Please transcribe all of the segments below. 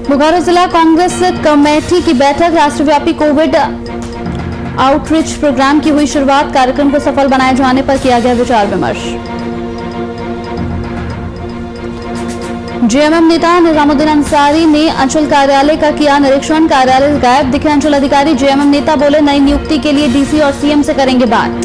बोकारो जिला कांग्रेस कमेटी की बैठक, राष्ट्रव्यापी कोविड आउटरीच प्रोग्राम की हुई शुरुआत, कार्यक्रम को सफल बनाए जाने पर किया गया विचार विमर्श। जेएमएम नेता निजामुद्दीन अंसारी ने अंचल कार्यालय का किया निरीक्षण, कार्यालय गायब दिखे अंचल अधिकारी, जेएमएम नेता बोले नई नियुक्ति के लिए डीसी और सीएम से करेंगे बात।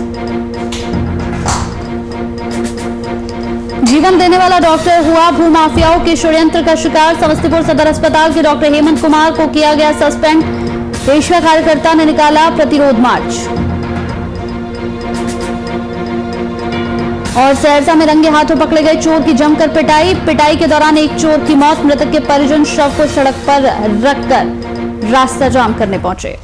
जीवन देने वाला डॉक्टर हुआ भूमाफियाओं के षड्यंत्र का शिकार, समस्तीपुर सदर अस्पताल के डॉक्टर हेमंत कुमार को किया गया सस्पेंड, पेशवा कार्यकर्ता ने निकाला प्रतिरोध मार्च। और सहरसा में रंगे हाथों पकड़े गए चोर की जमकर पिटाई के दौरान एक चोर की मौत, मृतक के परिजन शव को सड़क पर रखकर रास्ता जाम करने पहुंचे।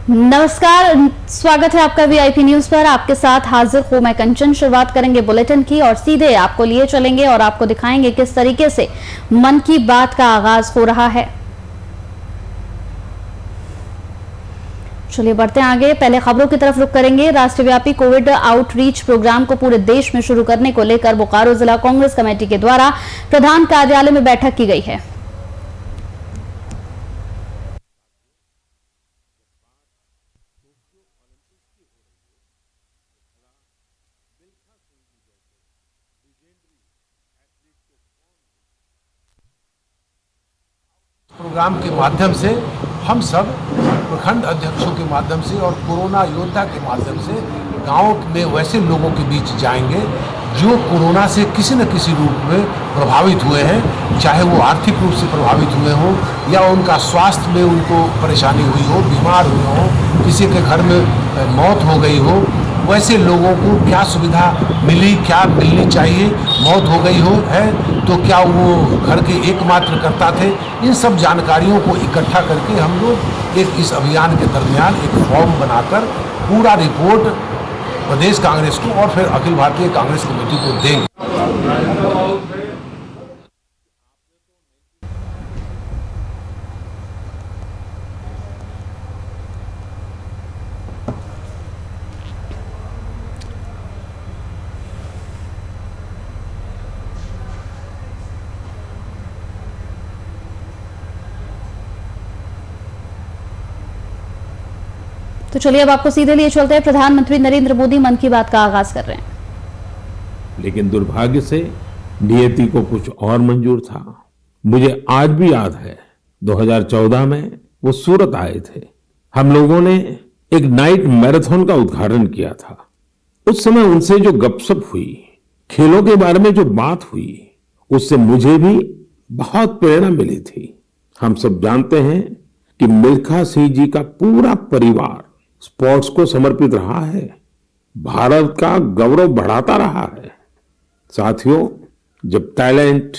नमस्कार, स्वागत है आपका वीआईपी न्यूज पर। आपके साथ हाजिर हूं मैं कंचन। शुरुआत करेंगे बुलेटिन की और सीधे आपको लिए चलेंगे और आपको दिखाएंगे किस तरीके से मन की बात का आगाज हो रहा है। चलिए बढ़ते हैं आगे। पहले खबरों की तरफ रुख करेंगे। राष्ट्रव्यापी कोविड आउटरीच प्रोग्राम को पूरे देश में शुरू करने को लेकर बोकारो जिला कांग्रेस कमेटी के द्वारा प्रधान कार्यालय में बैठक की गई है। प्रोग्राम के माध्यम से हम सब प्रखंड अध्यक्षों के माध्यम से और कोरोना योद्धा के माध्यम से गांव में वैसे लोगों के बीच जाएंगे जो कोरोना से किसी न किसी रूप में प्रभावित हुए हैं, चाहे वो आर्थिक रूप से प्रभावित हुए हों या उनका स्वास्थ्य में उनको परेशानी हुई हो, बीमार हुए हों, किसी के घर में मौत हो गई हो, वैसे लोगों को क्या सुविधा मिली, क्या मिलनी चाहिए, मौत हो गई हो है तो क्या वो घर के एकमात्र कर्ता थे, इन सब जानकारियों को इकट्ठा करके हम लोग इस अभियान के दरमियान एक फॉर्म बनाकर पूरा रिपोर्ट प्रदेश कांग्रेस को और फिर अखिल भारतीय कांग्रेस कमेटी को देंगे। तो चलिए अब आपको सीधे लिए चलते हैं। प्रधानमंत्री नरेंद्र मोदी मन की बात का आगाज कर रहे हैं। लेकिन दुर्भाग्य से नियति को कुछ और मंजूर था। मुझे आज भी याद है 2014 में वो सूरत आए थे। हम लोगों ने एक नाइट मैराथन का उद्घाटन किया था। उस समय उनसे जो गपशप हुई, खेलों के बारे में जो बात हुई, उससे मुझे भी बहुत प्रेरणा मिली थी। हम सब जानते हैं कि मिल्खा सिंह जी का पूरा परिवार स्पोर्ट्स को समर्पित रहा है, भारत का गौरव बढ़ाता रहा है। साथियों, जब टैलेंट,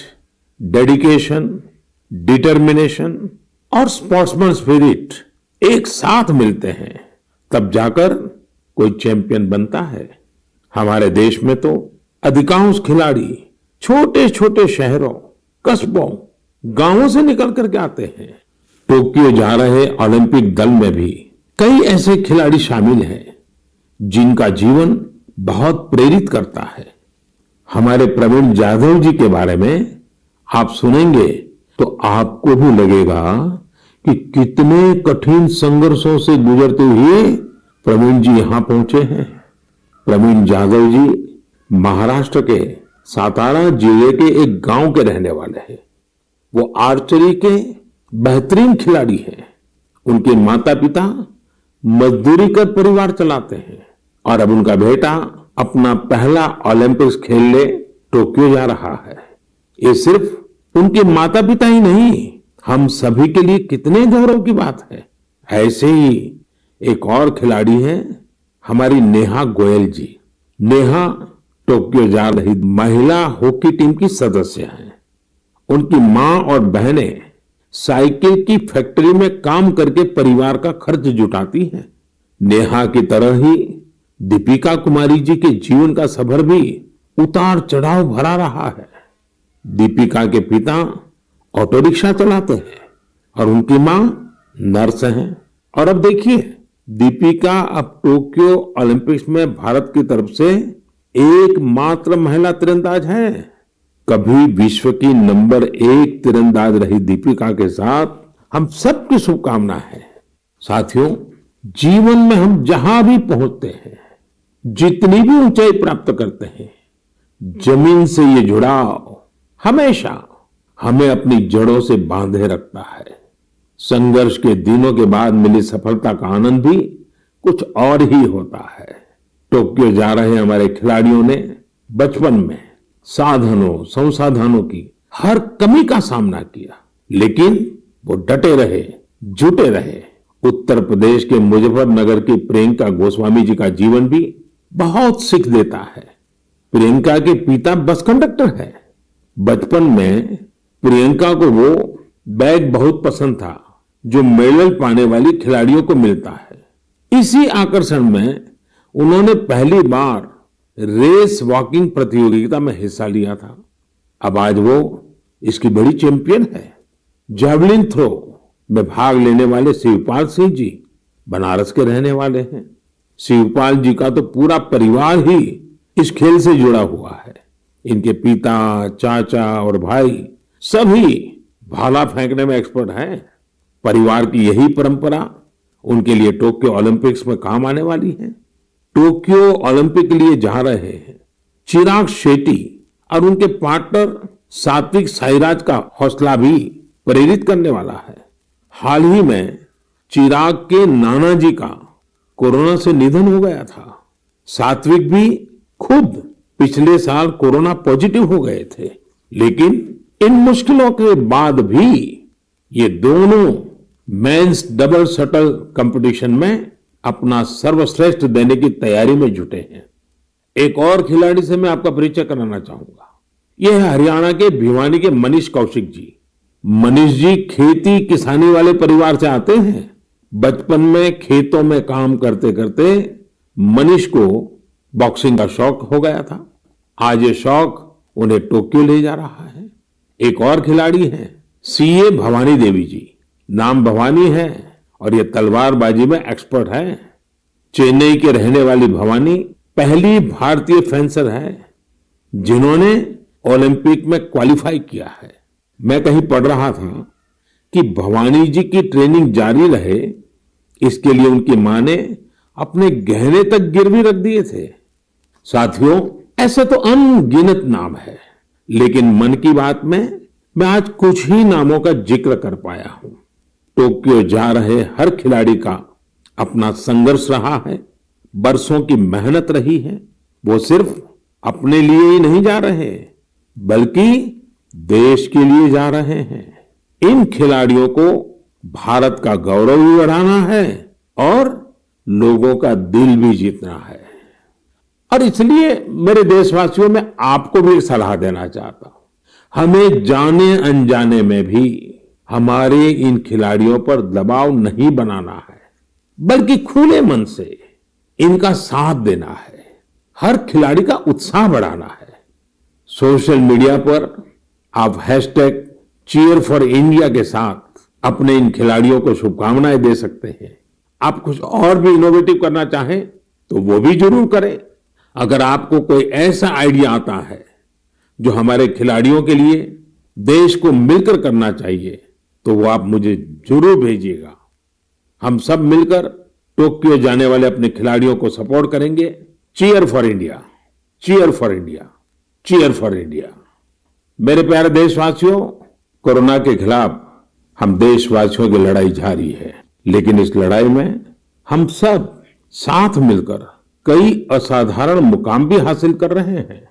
डेडिकेशन, डिटर्मिनेशन और स्पोर्ट्समैन स्पिरिट एक साथ मिलते हैं, तब जाकर कोई चैंपियन बनता है। हमारे देश में तो अधिकांश खिलाड़ी छोटे छोटे शहरों, कस्बों, गांवों से निकल करके आते हैं। टोक्यो जा रहे ओलंपिक दल में भी कई ऐसे खिलाड़ी शामिल हैं जिनका जीवन बहुत प्रेरित करता है। हमारे प्रवीण जाधव जी के बारे में आप सुनेंगे तो आपको भी लगेगा कि कितने कठिन संघर्षों से गुजरते हुए प्रवीण जी यहां पहुंचे हैं। प्रवीण जाधव जी महाराष्ट्र के सातारा जिले के एक गांव के रहने वाले हैं। वो आर्चरी के बेहतरीन खिलाड़ी हैं। उनके माता पिता मजदूरी कर परिवार चलाते हैं और अब उनका बेटा अपना पहला ओलंपिक्स खेलने टोक्यो जा रहा है। ये सिर्फ उनके माता पिता ही नहीं, हम सभी के लिए कितने गौरव की बात है। ऐसे ही एक और खिलाड़ी हैं हमारी नेहा गोयल जी। नेहा टोक्यो जा रही महिला हॉकी टीम की सदस्य हैं। उनकी मां और बहनें साइकिल की फैक्ट्री में काम करके परिवार का खर्च जुटाती हैं। नेहा की तरह ही दीपिका कुमारी जी के जीवन का सफर भी उतार चढ़ाव भरा रहा है। दीपिका के पिता ऑटो रिक्शा चलाते हैं और उनकी मां नर्स हैं। और अब देखिए दीपिका अब टोक्यो ओलंपिक्स में भारत की तरफ से एकमात्र महिला तीरंदाज हैं। कभी विश्व की नंबर 1 तीरंदाज रही दीपिका के साथ हम सबकी शुभकामना है। साथियों, जीवन में हम जहां भी पहुंचते हैं, जितनी भी ऊंचाई प्राप्त करते हैं, जमीन से ये जुड़ाव हमेशा हमें अपनी जड़ों से बांधे रखता है। संघर्ष के दिनों के बाद मिली सफलता का आनंद भी कुछ और ही होता है। टोक्यो जा रहे हमारे खिलाड़ियों ने बचपन में साधनों संसाधनों की हर कमी का सामना किया, लेकिन वो डटे रहे, जुटे रहे। उत्तर प्रदेश के मुजफ्फरनगर की प्रियंका गोस्वामी जी का जीवन भी बहुत सीख देता है। प्रियंका के पिता बस कंडक्टर है। बचपन में प्रियंका को वो बैग बहुत पसंद था जो मेडल पाने वाली खिलाड़ियों को मिलता है। इसी आकर्षण में उन्होंने पहली बार रेस वॉकिंग प्रतियोगिता में हिस्सा लिया था। अब आज वो इसकी बड़ी चैंपियन है। जैवलिन थ्रो में भाग लेने वाले शिवपाल सिंह जी बनारस के रहने वाले हैं। शिवपाल जी का तो पूरा परिवार ही इस खेल से जुड़ा हुआ है। इनके पिता, चाचा और भाई सभी भाला फेंकने में एक्सपर्ट हैं। परिवार की यही परंपरा उनके लिए टोक्यो ओलंपिक्स में काम आने वाली है। टोक्यो ओलंपिक के लिए जा रहे हैं चिराग शेट्टी और उनके पार्टनर सात्विक साईराज का हौसला भी प्रेरित करने वाला है। हाल ही में चिराग के नाना जी का कोरोना से निधन हो गया था। सात्विक भी खुद पिछले साल कोरोना पॉजिटिव हो गए थे, लेकिन इन मुश्किलों के बाद भी ये दोनों मेंस डबल शटल कंपटीशन में अपना सर्वश्रेष्ठ देने की तैयारी में जुटे हैं। एक और खिलाड़ी से मैं आपका परिचय कराना चाहूंगा। यह है हरियाणा के भिवानी के मनीष कौशिक जी। मनीष जी खेती किसानी वाले परिवार से आते हैं। बचपन में खेतों में काम करते करते मनीष को बॉक्सिंग का शौक हो गया था। आज ये शौक उन्हें टोक्यो ले जा रहा है। एक और खिलाड़ी हैं सीए भवानी देवी जी। नाम भवानी है और ये तलवारबाजी में एक्सपर्ट है। चेन्नई के रहने वाली भवानी पहली भारतीय फेंसर है जिन्होंने ओलंपिक में क्वालिफाई किया है। मैं कहीं पढ़ रहा था कि भवानी जी की ट्रेनिंग जारी रहे, इसके लिए उनकी मां ने अपने गहने तक गिरवी रख दिए थे। साथियों, ऐसे तो अनगिनत नाम है, लेकिन मन की बात में मैं आज कुछ ही नामों का जिक्र कर पाया हूं। टोक्यो जा रहे हर खिलाड़ी का अपना संघर्ष रहा है, बरसों की मेहनत रही है। वो सिर्फ अपने लिए ही नहीं जा रहे, बल्कि देश के लिए जा रहे हैं। इन खिलाड़ियों को भारत का गौरव भी बढ़ाना है और लोगों का दिल भी जीतना है। और इसलिए मेरे देशवासियों में आपको भी एक सलाह देना चाहता हूं। हमें जाने अनजाने में भी हमारे इन खिलाड़ियों पर दबाव नहीं बनाना है, बल्कि खुले मन से इनका साथ देना है। हर खिलाड़ी का उत्साह बढ़ाना है। सोशल मीडिया पर आप हैशटैग चीयर फॉर इंडिया के साथ अपने इन खिलाड़ियों को शुभकामनाएं दे सकते हैं। आप कुछ और भी इनोवेटिव करना चाहें तो वो भी जरूर करें। अगर आपको कोई ऐसा आइडिया आता है जो हमारे खिलाड़ियों के लिए देश को मिलकर करना चाहिए, तो वो आप मुझे जरूर भेजिएगा। हम सब मिलकर टोक्यो जाने वाले अपने खिलाड़ियों को सपोर्ट करेंगे। Cheer for India, cheer for India, cheer for India. मेरे प्यारे देशवासियों, कोरोना के खिलाफ हम देशवासियों की लड़ाई जारी है, लेकिन इस लड़ाई में हम सब साथ मिलकर कई असाधारण मुकाम भी हासिल कर रहे हैं।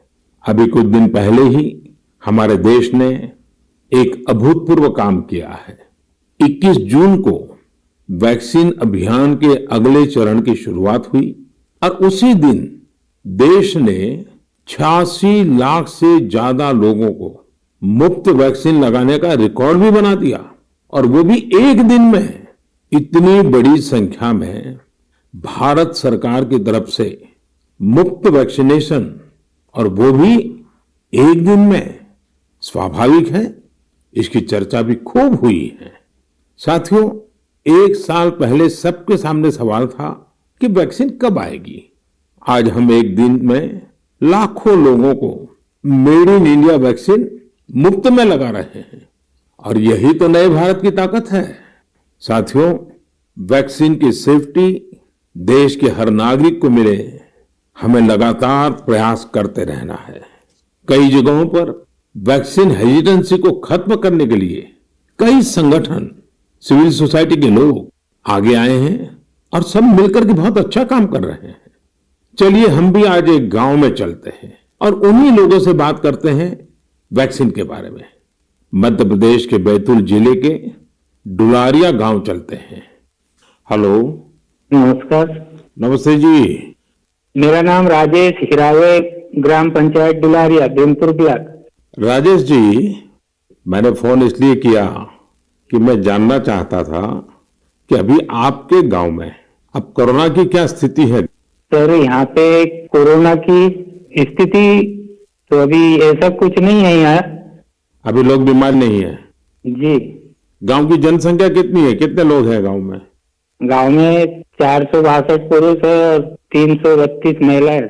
अभी कुछ दिन पहले ही हमारे देश ने एक अभूतपूर्व काम किया है। 21 जून को वैक्सीन अभियान के अगले चरण की शुरुआत हुई और उसी दिन देश ने 86 लाख से ज्यादा लोगों को मुफ्त वैक्सीन लगाने का रिकॉर्ड भी बना दिया, और वो भी एक दिन में। इतनी बड़ी संख्या में भारत सरकार की तरफ से मुफ्त वैक्सीनेशन, और वो भी एक दिन में, स्वाभाविक है इसकी चर्चा भी खूब हुई है। साथियों, एक साल पहले सबके सामने सवाल था कि वैक्सीन कब आएगी। आज हम एक दिन में लाखों लोगों को मेड इन इंडिया वैक्सीन मुफ्त में लगा रहे हैं और यही तो नए भारत की ताकत है। साथियों, वैक्सीन की सेफ्टी देश के हर नागरिक को मिले, हमें लगातार प्रयास करते रहना है। कई जगहों पर वैक्सीन हेजिटेंसी को खत्म करने के लिए कई संगठन, सिविल सोसाइटी के लोग आगे आए हैं और सब मिलकर के बहुत अच्छा काम कर रहे हैं। चलिए हम भी आज एक गांव में चलते हैं और उन्हीं लोगों से बात करते हैं वैक्सीन के बारे में। मध्य प्रदेश के बैतूल जिले के डुलारिया गांव चलते हैं। हेलो, नमस्कार। नमस्ते जी। मेरा नाम राजेश हिरावे, ग्राम पंचायत डुलारिया, भीमपुर ब्लॉक। राजेश जी, मैंने फोन इसलिए किया कि मैं जानना चाहता था कि अभी आपके गांव में अब कोरोना की क्या स्थिति है। सर, यहाँ पे कोरोना की स्थिति तो अभी ऐसा कुछ नहीं है यहाँ। अभी लोग बीमार नहीं है। जी। गांव की जनसंख्या कितनी है, कितने लोग हैं गांव में? गांव में 462 पुरुष है और 332 महिलाएं।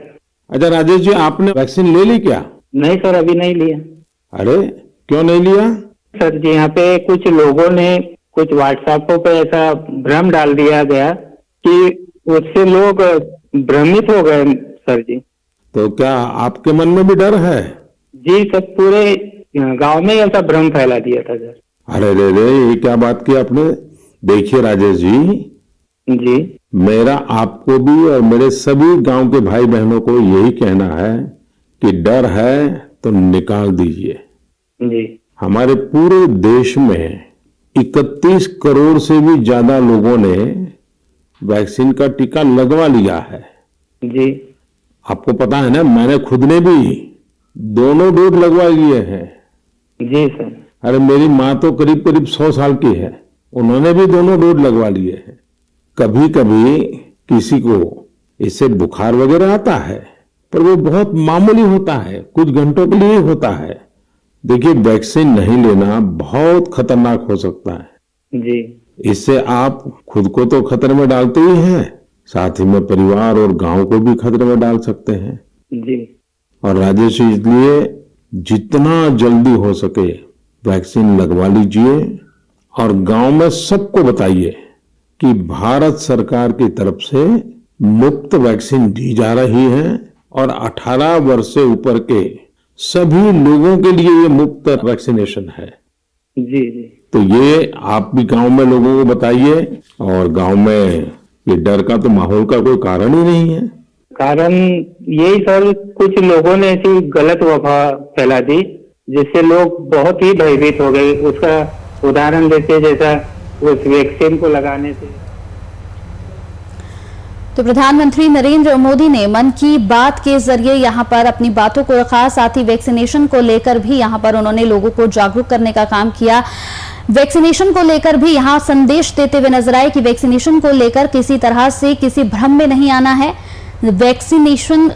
अच्छा राजेश जी, आपने वैक्सीन ले ली क्या? नहीं सर, अभी नहीं लिया। अरे क्यों नहीं लिया? सर जी, यहाँ पे कुछ लोगों ने कुछ व्हाट्सएपों पे ऐसा भ्रम डाल दिया गया कि उससे लोग भ्रमित हो गए सर जी। तो क्या आपके मन में भी डर है? जी सर, पूरे गांव में ऐसा भ्रम फैला दिया था सर। अरे रे, ये क्या बात की आपने। देखिए राजेश जी, मेरा आपको भी और मेरे सभी गांव के भाई बहनों को यही कहना है कि डर है तो निकाल दीजिए। जी। हमारे पूरे देश में 31 करोड़ से भी ज्यादा लोगों ने वैक्सीन का टीका लगवा लिया है। जी। आपको पता है ना, मैंने खुद ने भी दोनों डोज लगवा लिए हैं। जी सर। अरे मेरी माँ तो करीब करीब 100 साल की है, उन्होंने भी दोनों डोज लगवा लिए हैं। कभी कभी किसी को इससे बुखार वगैरह आता है, पर वो बहुत मामूली होता है, कुछ घंटों के लिए होता है। देखिए, वैक्सीन नहीं लेना बहुत खतरनाक हो सकता है। जी। इससे आप खुद को तो खतरे में डालते ही हैं, साथ ही में परिवार और गांव को भी खतरे में डाल सकते हैं। जी। और राजेश, इसलिए जितना जल्दी हो सके वैक्सीन लगवा लीजिए और गांव में सबको बताइए कि भारत सरकार की तरफ से मुफ्त वैक्सीन दी जा रही है और 18 वर्ष से ऊपर के सभी लोगों के लिए ये मुफ्त वैक्सीनेशन है। जी। जी। तो ये आप भी गांव में लोगों को बताइए। और गांव में ये डर का तो माहौल का कोई कारण ही नहीं है। कारण यही सर, कुछ लोगों ने ऐसी गलत अफवाह फैला दी जिससे लोग बहुत ही भयभीत हो गए। उसका उदाहरण देते जैसा उस वैक्सीन को लगाने से। तो प्रधानमंत्री नरेंद्र मोदी ने मन की बात के जरिए यहां पर अपनी बातों को रखा, साथ ही वैक्सीनेशन को लेकर भी यहां पर उन्होंने लोगों को जागरूक करने का काम किया। वैक्सीनेशन को लेकर भी यहां संदेश देते हुए नजर आए कि वैक्सीनेशन को लेकर किसी तरह से किसी भ्रम में नहीं आना है। वैक्सीनेशन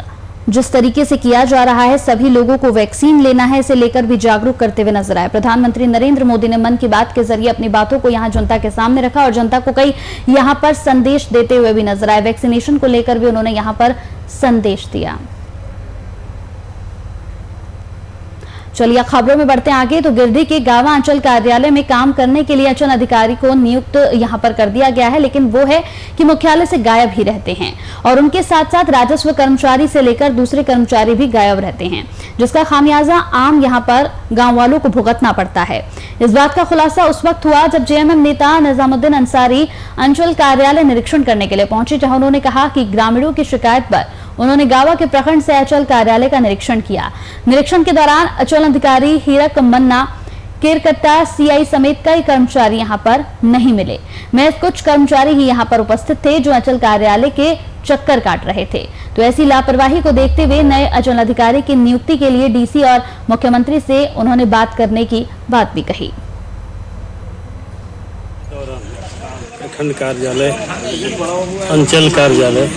जिस तरीके से किया जा रहा है, सभी लोगों को वैक्सीन लेना है, इसे लेकर भी जागरूक करते हुए नजर आए। प्रधानमंत्री नरेंद्र मोदी ने मन की बात के जरिए अपनी बातों को यहां जनता के सामने रखा और जनता को कई यहां पर संदेश देते हुए भी नजर आए। वैक्सीनेशन को लेकर भी उन्होंने यहां पर संदेश दिया। चलिए खबरों में बढ़ते हैं आगे। तो गिरिडीह के गावा अंचल कार्यालय में काम करने के लिए अंचल अधिकारी को नियुक्त यहां पर कर दिया गया है, लेकिन वो है कि मुख्यालय से गायब ही रहते हैं और उनके साथ साथ राजस्व कर्मचारी से लेकर दूसरे कर्मचारी भी गायब रहते हैं, जिसका खामियाजा आम यहां पर गांव वालों को भुगतना पड़ता है। इस बात का खुलासा उस वक्त हुआ जब जेएमएम नेता निजामुद्दीन अंसारी अंचल कार्यालय निरीक्षण करने के लिए पहुंचे, जहां उन्होंने कहा कि ग्रामीणों की शिकायत पर उन्होंने गावा के प्रखंड से अंचल कार्यालय का निरीक्षण किया। निरीक्षण के दौरान अंचल अधिकारी हीरक मन्ना, केरकट्टा सीआई समेत कई कर्मचारी यहां पर नहीं मिले। महज कुछ कर्मचारी ही यहां पर उपस्थित थे जो अंचल कार्यालय के चक्कर काट रहे थे। तो ऐसी लापरवाही को देखते हुए नए अंचल अधिकारी की नियुक्ति के लिए डीसी और मुख्यमंत्री से उन्होंने बात करने की बात भी कही। प्रखंड कार्यालय, अंचल कार्यालय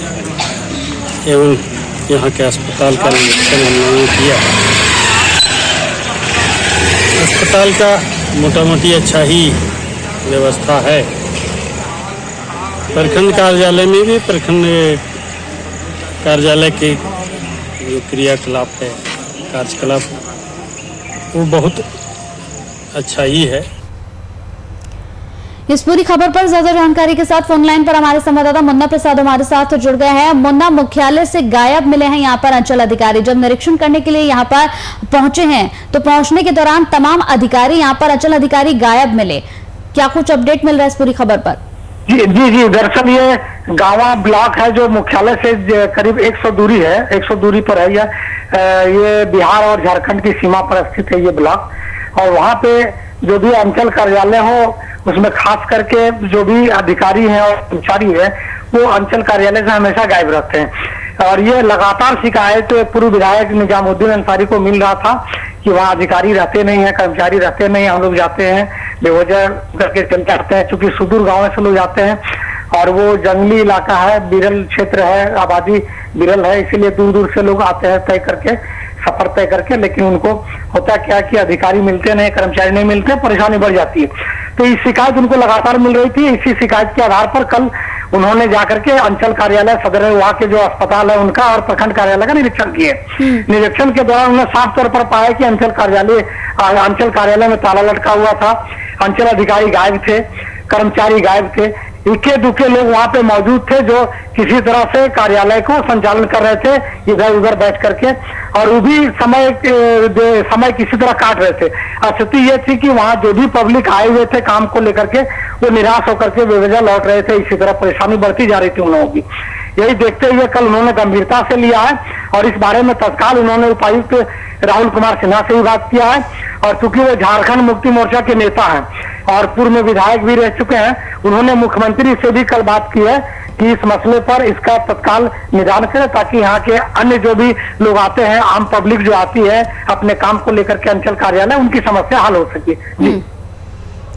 एवं यहाँ के अस्पताल का निरीक्षण हम लोगों ने किया। अस्पताल का मोटा मोटी अच्छा ही व्यवस्था है, प्रखंड कार्यालय में भी प्रखंड कार्यालय के जो क्रियाकलाप है, कार्यकलाप, वो बहुत अच्छा ही है। इस पूरी खबर पर ज्यादा जानकारी के साथ फोन लाइन पर हमारे संवाददाता मुन्ना प्रसाद हमारे साथ जुड़ गए हैं। मुन्ना, मुख्यालय से गायब मिले हैं यहाँ पर अंचल अधिकारी, जब निरीक्षण करने के लिए यहाँ पर पहुंचे हैं तो पहुंचने के दौरान तमाम अधिकारी यहाँ पर अंचल अधिकारी गायब मिले, क्या कुछ अपडेट मिल रहा है इस पूरी खबर पर? जी, दरअसल ये गावा ब्लॉक है जो मुख्यालय से करीब 100 दूरी है, 100 दूरी पर है। ये बिहार और झारखंड की सीमा पर स्थित है ये ब्लॉक, और वहाँ पे जो भी अंचल कार्यालय हो उसमें खास करके जो भी अधिकारी हैं और कर्मचारी है वो अंचल कार्यालय से हमेशा गायब रहते हैं। और ये लगातार शिकायत पूर्व विधायक निजामुद्दीन अंसारी को मिल रहा था कि वहाँ अधिकारी रहते नहीं है, कर्मचारी रहते नहीं, हम लोग जाते हैं बेवजह करके चल जाते हैं, चूंकि सुदूर गाँव से लोग जाते हैं और वो जंगली इलाका है, बिरल क्षेत्र है, आबादी बिरल है, इसीलिए दूर दूर से लोग आते हैं तय करके, सफर तय करके। लेकिन उनको होता क्या कि अधिकारी मिलते नहीं, कर्मचारी नहीं मिलते, परेशानी बढ़ जाती है। तो ये शिकायत उनको लगातार मिल रही थी। इसी शिकायत के आधार पर कल उन्होंने जाकर के अंचल कार्यालय सदर वहाँ के जो अस्पताल है उनका और प्रखंड कार्यालय का निरीक्षण किए। निरीक्षण के दौरान उन्होंने साफ तौर पर पाया कि अंचल कार्यालय में ताला लटका हुआ था, अंचल अधिकारी गायब थे, कर्मचारी गायब थे, इक्के दुक्के लोग वहाँ पे मौजूद थे जो किसी तरह से कार्यालय को संचालन कर रहे थे इधर उधर बैठ करके, और वो भी समय किसी तरह काट रहे थे। स्थिति ये थी कि वहाँ जो भी पब्लिक आए हुए थे काम को लेकर के वो निराश होकर के बेवजह लौट रहे थे, इसी तरह परेशानी बढ़ती जा रही थी उन लोगों की। यही देखते हुए कल उन्होंने गंभीरता से लिया है और इस बारे में तत्काल उन्होंने उपायुक्त राहुल कुमार सिन्हा से भी बात किया है। और चूंकि वो झारखंड मुक्ति मोर्चा के नेता हैं और पूर्व में विधायक भी रह चुके हैं, उन्होंने मुख्यमंत्री से भी कल बात की है कि इस मसले पर इसका तत्काल निदान करें ताकि यहाँ के अन्य जो भी लोग आते हैं, आम पब्लिक जो आती है अपने काम को लेकर के अंचल कार्यालय, उनकी समस्या हल हो सके। जी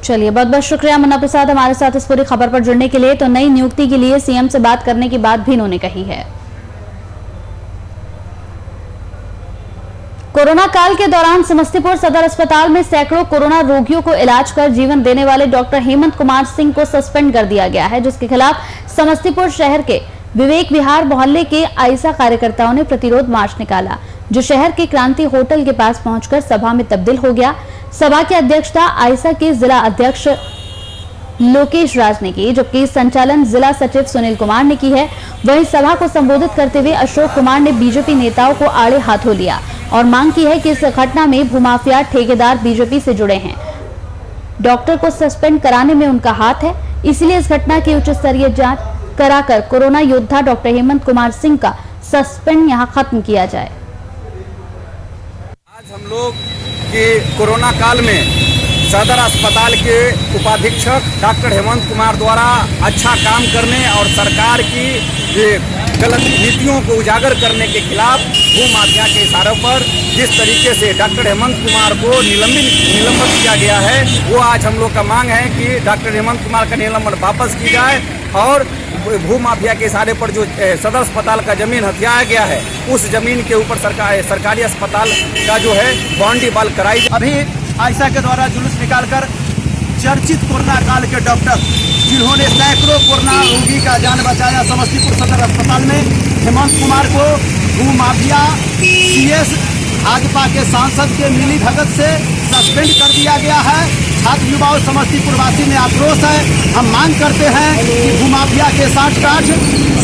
चलिए, बहुत बहुत शुक्रिया मुन्ना प्रसाद हमारे साथ इस पूरी खबर पर जुड़ने के लिए। तो नई नियुक्ति के लिए सीएम से बात करने की बात भी इन्होंने कही है। कोरोना काल के दौरान समस्तीपुर सदर अस्पताल में सैकड़ों कोरोना रोगियों को इलाज कर जीवन देने वाले डॉक्टर हेमंत कुमार सिंह को सस्पेंड कर दिया गया है, जिसके खिलाफ समस्तीपुर शहर के विवेक विहार मोहल्ले के आयसा कार्यकर्ताओं ने प्रतिरोध मार्च निकाला, जो शहर के क्रांति होटल के पास पहुंचकर सभा में तब्दील हो गया। सभा की अध्यक्षता आयसा के जिला अध्यक्ष लोकेश राज ने की, जबकि संचालन जिला सचिव सुनील कुमार ने की है। वहीं सभा को संबोधित करते हुए अशोक कुमार ने बीजेपी नेताओं को आड़े हाथों लिया और मांग की है कि इस घटना में भूमाफिया ठेकेदार बीजेपी से जुड़े हैं। डॉक्टर को सस्पेंड कराने में उनका हाथ है, इसलिए इस घटना की उच्च स्तरीय जांच कराकर कोरोना योद्धा डॉक्टर हेमंत कुमार सिंह का सस्पेंड यहां खत्म किया जाए। आज हम लोग के कोरोना काल में सदर अस्पताल के उपाधीक्षक डॉक्टर हेमंत कुमार द्वारा अच्छा काम करने और सरकार की गलत नीतियों को उजागर करने के खिलाफ भू माफिया के इशारों पर जिस तरीके से डॉक्टर हेमंत कुमार को निलंबित किया गया है, वो आज हम लोग का मांग है कि डॉक्टर हेमंत कुमार का निलंबन वापस की जाए और भू माफिया के इशारे पर जो सदर अस्पताल का जमीन हथियाया गया है उस जमीन के ऊपर सरकारी अस्पताल का जो है बाउंड्री वाल कराई। अभी आयसा के द्वारा जुलूस निकालकर चर्चित कोरोना काल के डॉक्टर जिन्होंने सैकड़ों कोरोना रोगी का जान बचाया समस्तीपुर सदर अस्पताल में, हेमंत कुमार को भू माफिया CS भाजपा के सांसद के मिली भगत से सस्पेंड कर दिया गया है। छात्र युवा और समस्तीपुर वासी में आक्रोश है। हम मांग करते हैं कि भूमाफिया के 60 गांठ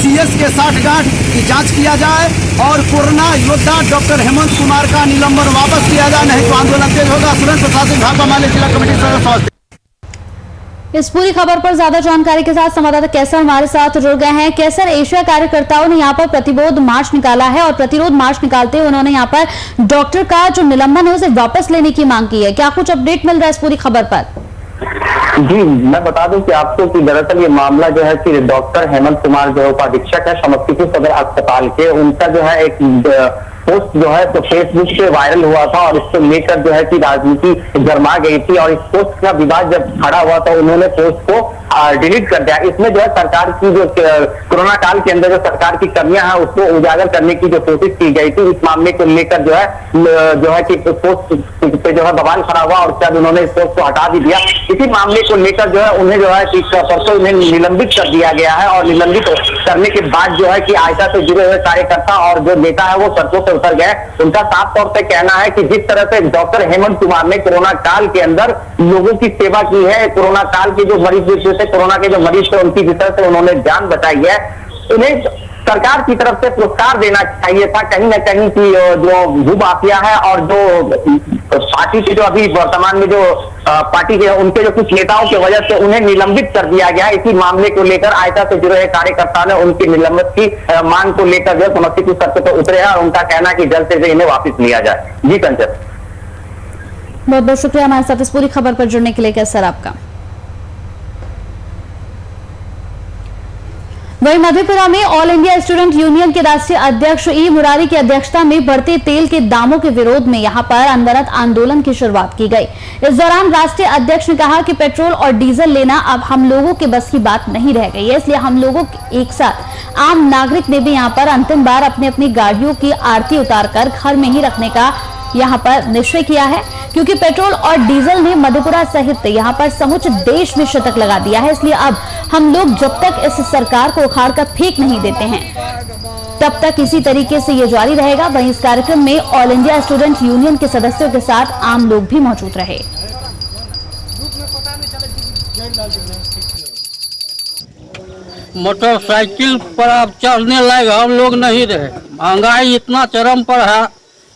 CS के 60 गांठ की जांच किया जाए और कोरोना योद्धा डॉक्टर हेमंत कुमार का निलंबन वापस किया जाए, नहीं तो आंदोलन तेज होगा। सुरेंद्र प्रसाद सिंह भाकपा माले जिला कमेटी सदस्य। इस पूरी खबर पर ज्यादा जानकारी के साथ संवाददाता कैसर हमारे साथ जुड़ गए हैं। कैसर, एशिया कार्यकर्ताओं ने यहाँ पर प्रतिरोध मार्च निकाला है और प्रतिरोध मार्च निकालते हुए उन्होंने यहाँ पर डॉक्टर का जो निलंबन है उसे वापस लेने की मांग की है, क्या कुछ अपडेट मिल रहा है इस पूरी खबर पर? जी, मैं बता दूं कि आपको कि दरअसल ये मामला जो है कि डॉक्टर हेमंत कुमार जो उपाधीक्षक है समस्तीपुर सदर अस्पताल के, उनका जो है एक पोस्ट जो है तो फेसबुक पे वायरल हुआ था और इसको लेकर जो है कि राजनीति गरमा गई थी और इस पोस्ट का विवाद जब खड़ा हुआ था उन्होंने पोस्ट को डिलीट कर दिया। इसमें जो है सरकार की जो कोरोना काल के अंदर जो सरकार की कमियां हैं उसको उजागर करने की जो कोशिश की गई थी, इस मामले को लेकर जो है कि पोस्ट पे जो है बवाल खड़ा हुआ और शायद उन्होंने इस पोस्ट को हटा भी दिया। इसी मामले को लेकर जो है उन्हें जो है कि परसों उन्हें निलंबित कर दिया गया है और निलंबित करने के बाद जो है कि आयशा से जुड़े हुए कार्यकर्ता और जो नेता है वो सड़कों से उतर गए। उनका साफ तौर पर कहना है कि जिस तरह से डॉक्टर हेमंत कुमार ने कोरोना काल के अंदर लोगों की सेवा की है, कोरोना काल के जो मरीज थे, कोरोना के जो मरीज थे उनकी जिस तरह से उन्होंने जान बचाई है, उन्हें सरकार की तरफ से पुरस्कार देना चाहिए था। कहीं ना कहीं की जो भूमाफिया है और जो पार्टी के जो अभी वर्तमान में जो पार्टी के उनके जो कुछ नेताओं की वजह से उन्हें निलंबित कर दिया गया। इसी मामले को लेकर आयशा से जुड़े कार्यकर्ता ने उनकी निलंबित की मांग को लेकर जो समस्तीपुर सड़क पर उतरे हैं और उनका कहना है कि जल्द से जल्द इन्हें वापस लिया जाए। जी कंचन, बहुत बहुत शुक्रिया हमारे साथ इस पूरी खबर पर जुड़ने के लिए। क्या सर आपका? वहीं मधेपुरा में ऑल इंडिया स्टूडेंट यूनियन के राष्ट्रीय अध्यक्ष ई मुरारी की अध्यक्षता में बढ़ते तेल के दामों के विरोध में यहां पर अनवरत आंदोलन की शुरुआत की गई। इस दौरान राष्ट्रीय अध्यक्ष ने कहा कि पेट्रोल और डीजल लेना अब हम लोगों के बस की बात नहीं रह गई है, इसलिए हम लोगों एक साथ आम नागरिक ने भी यहां पर अंतिम बार अपनी अपनी गाड़ियों की आरती उतारकर घर में ही रखने का यहां पर निश्चय किया है, क्योंकि पेट्रोल और डीजल ने मधेपुरा सहित यहां पर समूचे देश में शतक लगा दिया है। इसलिए अब हम लोग जब तक इस सरकार को उखाड़ कर फेंक नहीं देते हैं तब तक इसी तरीके से ये जारी रहेगा। वहीं इस कार्यक्रम में ऑल इंडिया स्टूडेंट यूनियन के सदस्यों के साथ आम लोग भी मौजूद रहे। मोटरसाइकिल पर अब चढ़ने लायक हम लोग नहीं रहे। महंगाई इतना चरम पर है,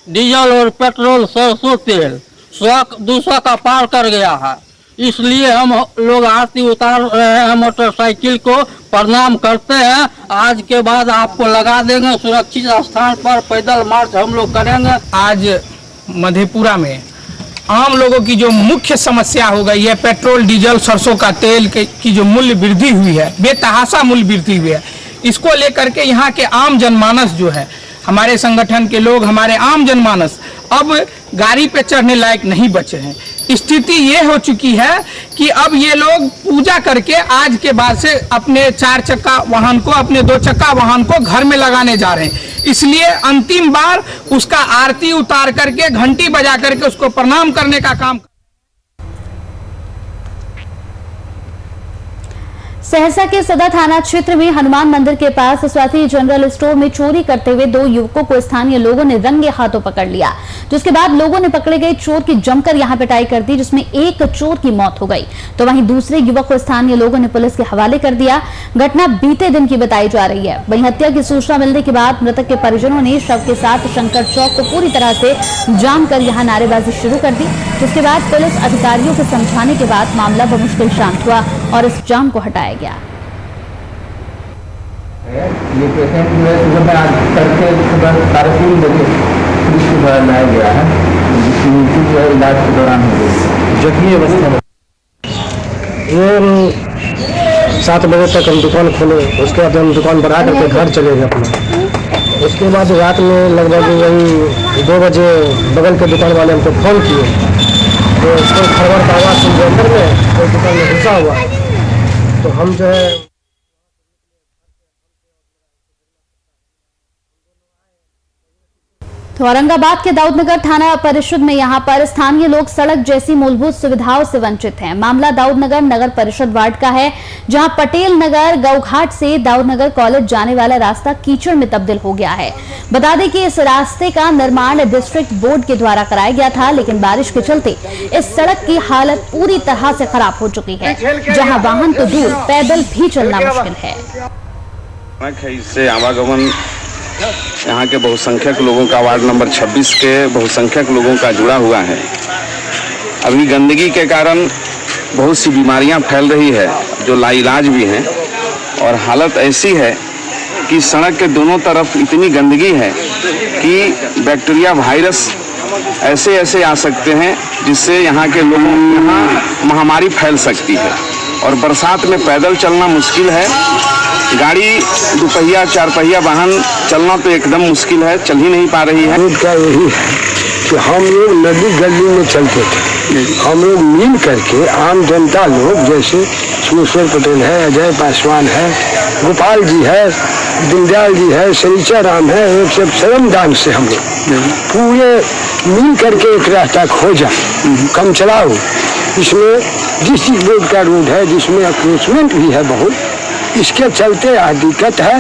डीजल और पेट्रोल, सरसों तेल 100-200 का पार कर गया है। इसलिए हम लोग आरती उतार रहे हैं, मोटरसाइकिल को प्रणाम करते हैं। आज के बाद आपको लगा देंगे सुरक्षित स्थान पर, पैदल मार्च हम लोग करेंगे। आज मधेपुरा में आम लोगों की जो मुख्य समस्या हो गई है, पेट्रोल डीजल सरसों का तेल की जो मूल्य वृद्धि हुई है, बेतहाशा मूल्य वृद्धि हुई है, इसको लेकर के यहाँ के आम जनमानस जो है, हमारे संगठन के लोग, हमारे आम जनमानस अब गाड़ी पे चढ़ने लायक नहीं बचे हैं। स्थिति ये हो चुकी है कि अब ये लोग पूजा करके आज के बाद से अपने 4 चक्का वाहन को, अपने 2 चक्का वाहन को घर में लगाने जा रहे हैं। इसलिए अंतिम बार उसका आरती उतार करके, घंटी बजा करके उसको प्रणाम करने का काम। सहरसा के सदर थाना क्षेत्र में हनुमान मंदिर के पास स्वाति जनरल स्टोर में चोरी करते हुए 2 युवकों को स्थानीय लोगों ने रंगे हाथों पकड़ लिया, जिसके बाद लोगों ने पकड़े गए चोर की जमकर यहां पिटाई कर दी, जिसमें एक चोर की मौत हो गई, तो वहीं दूसरे युवक को स्थानीय लोगों ने पुलिस के हवाले कर दिया। घटना बीते दिन की बताई जा रही है। वहीं हत्या की सूचना मिलने के बाद मृतक के परिजनों ने शव के साथ शंकर चौक को पूरी तरह से जाम कर यहां नारेबाजी शुरू कर दी, जिसके बाद पुलिस अधिकारियों को समझाने के बाद मामला बमुश्किल शांत हुआ और इस जाम को हटाया गया। ये पेशेंट जो है सुबह में आज तड़के सुबह 3:30 बजे सुबह लाया गया है, जिसकी मृत्यु जो है इलाज के दौरान हो गई। जख्मी अवस्था में ये 7 बजे तक हम दुकान खोले, उसके बाद हम दुकान बढ़ा करके घर चले गए अपना। उसके बाद रात में लगभग वही 2 बजे बगल के दुकान वाले हमको फोन किए, तो कोई खबर का आवाज़ सुन अंदर में कोई दुकान में घुसा हुआ, तो हम जो है तो औरंगाबाद के दाऊदनगर थाना परिषद में यहां पर स्थानीय लोग सड़क जैसी मूलभूत सुविधाओं से वंचित हैं। मामला दाऊदनगर नगर परिषद वार्ड का है, जहां पटेल नगर गौघाट से दाऊदनगर कॉलेज जाने वाला रास्ता कीचड़ में तब्दील हो गया है। बता दें कि इस रास्ते का निर्माण डिस्ट्रिक्ट बोर्ड के द्वारा कराया गया था, लेकिन बारिश के चलते इस सड़क की हालत पूरी तरह से खराब हो चुकी है, जहां वाहन तो दूर पैदल भी चलना मुश्किल है। इससे आवागमन यहाँ के बहुसंख्यक लोगों का, वार्ड नंबर 26 के बहुसंख्यक लोगों का जुड़ा हुआ है। अभी गंदगी के कारण बहुत सी बीमारियाँ फैल रही है जो लाइलाज भी हैं, और हालत ऐसी है कि सड़क के दोनों तरफ इतनी गंदगी है कि बैक्टीरिया वायरस ऐसे ऐसे आ सकते हैं जिससे यहाँ के लोगों यहाँ महामारी फैल सकती है। और बरसात में पैदल चलना मुश्किल है, गाड़ी 2 पहिया 4 पहिया वाहन चलना तो एकदम मुश्किल है, चल ही नहीं पा रही है। क्या यही है कि हम लोग नदी गली में चलते थे, हम लोग मिल करके आम जनता लोग जैसे सुरेश्वर पटेल है, अजय पासवान है, गोपाल जी है, दीनदयाल जी है, शनिचर राम है, एक सब श्रमदान से हम लोग पूरे मिल करके एक रास्ता खोजा कम चलाओ। इसमें डिस्ट्रिक्ट बोर्ड का रोड है जिसमें अक्रोचमेंट भी है बहुत, इसके चलते दिक्कत है।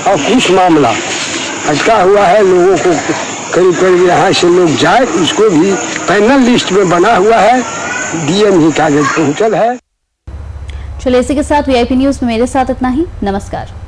और कुछ मामला अटका हुआ है, लोगों को करीब करीब यहाँ से लोग जाए, इसको भी पैनल लिस्ट में बना हुआ है, डीएम ही कागज पहुँचल है। चलिए इसी के साथ वीआईपी न्यूज में मेरे साथ इतना ही। नमस्कार।